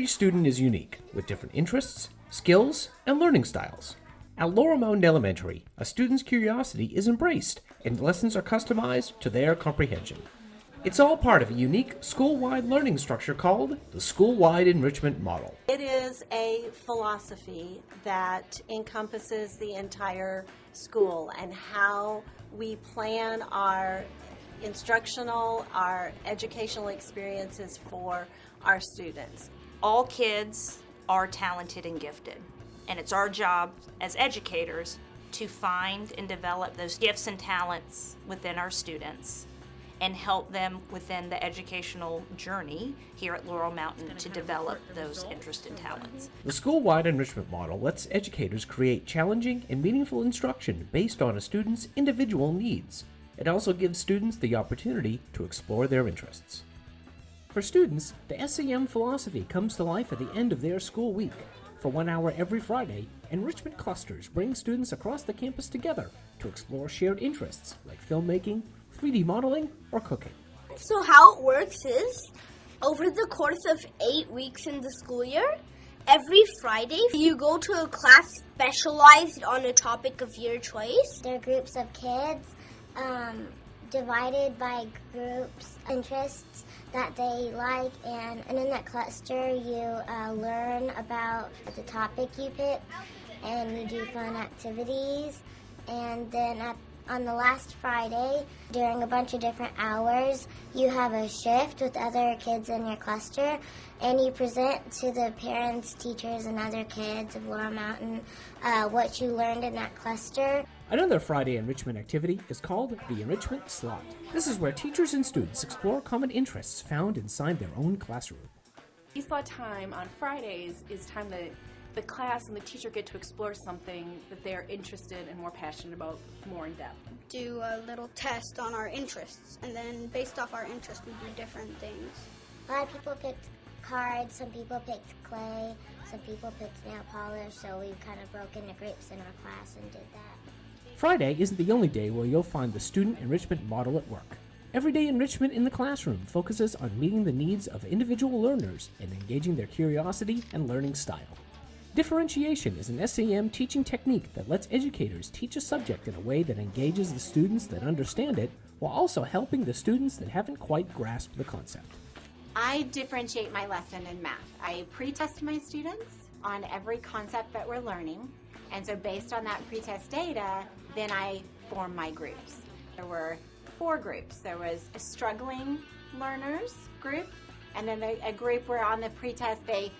Every student is unique, with different interests, skills, and learning styles. At Laurel Mountain Elementary, a student's curiosity is embraced, and lessons are customized to their comprehension. It's all part of a unique school-wide learning structure called the Schoolwide Enrichment Model. It is a philosophy that encompasses the entire school and how we plan our instructional, our educational experiences for our students. All kids are talented and gifted, and it's our job as educators to find and develop those gifts and talents within our students and help them within the educational journey here at Laurel Mountain to develop those interests and talents. The School-Wide Enrichment Model lets educators create challenging and meaningful instruction based on a student's individual needs. It also gives students the opportunity to explore their interests. For students, the SEM philosophy comes to life at the end of their school week. For 1 hour every Friday, enrichment clusters bring students across the campus together to explore shared interests like filmmaking, 3D modeling, or cooking. So how it works is, over the course of 8 weeks in the school year, every Friday you go to a class specialized on a topic of your choice. They're groups of kids divided by groups, interests that they like, and in that cluster you learn about the topic you pick, and you do fun activities, and then on the last Friday, during a bunch of different hours, you have a shift with other kids in your cluster, and you present to the parents, teachers, and other kids of Laurel Mountain what you learned in that cluster. Another Friday enrichment activity is called the Enrichment Slot. This is where teachers and students explore common interests found inside their own classroom. ESLA time on Fridays is time that the class and the teacher get to explore something that they're interested and more passionate about more in depth. Do a little test on our interests, and then based off our interests we do different things. A lot of people picked cards, some people picked clay, some people picked nail polish, so we kind of broke into groups in our class and did that. Friday isn't the only day where you'll find the student enrichment model at work. Everyday enrichment in the classroom focuses on meeting the needs of individual learners and engaging their curiosity and learning style. Differentiation is an SEM teaching technique that lets educators teach a subject in a way that engages the students that understand it, while also helping the students that haven't quite grasped the concept. I differentiate my lesson in math. I pre-test my students on every concept that we're learning, and so based on that pre-test data, then I form my groups. There were 4 groups. There was a struggling learners group, and then a group where on the pre-test they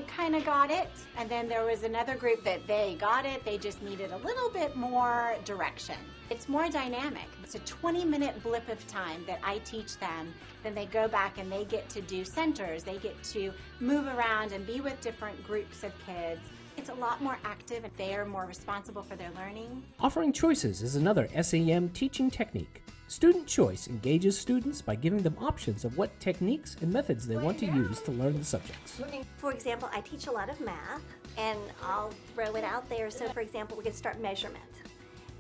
kind of got it, and then there was another group that they got it, they just needed a little bit more direction. It's more dynamic. It's a 20-minute blip of time that I teach them, then they go back and they get to do centers, they get to move around and be with different groups of kids. It's a lot more active and they are more responsible for their learning. Offering choices is another SEM teaching technique. Student choice engages students by giving them options of what techniques and methods they want to use to learn the subjects. For example, I teach a lot of math, and I'll throw it out there. So for example, we can start measurement.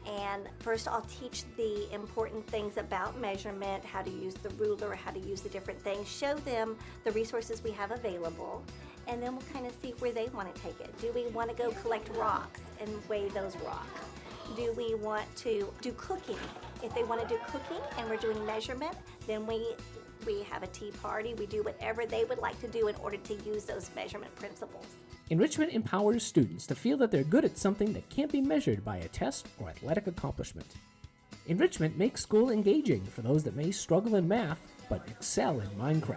And first I'll teach the important things about measurement, how to use the ruler, how to use the different things, show them the resources we have available, and then we'll kind of see where they want to take it. Do we want to go collect rocks and weigh those rocks? Do we want to do cooking? If they want to do cooking and we're doing measurement, then we have a tea party. We do whatever they would like to do in order to use those measurement principles. Enrichment empowers students to feel that they're good at something that can't be measured by a test or athletic accomplishment. Enrichment makes school engaging for those that may struggle in math but excel in Minecraft.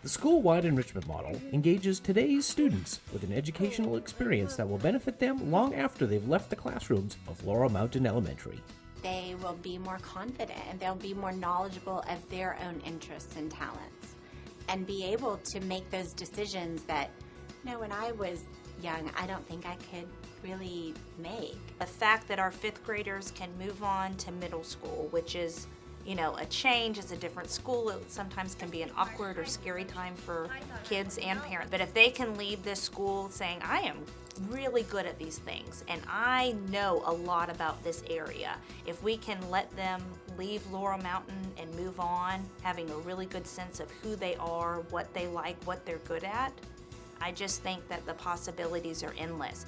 The School-Wide Enrichment Model engages today's students with an educational experience that will benefit them long after they've left the classrooms of Laurel Mountain Elementary. They will be more confident and they'll be more knowledgeable of their own interests and talents and be able to make those decisions that, when I was young, I don't think I could really make. The fact that our 5th graders can move on to middle school, which is a change, it's a different school, it sometimes can be an awkward or scary time for kids and parents. But if they can leave this school saying, I am really good at these things, and I know a lot about this area. If we can let them leave Laurel Mountain and move on, having a really good sense of who they are, what they like, what they're good at, I just think that the possibilities are endless.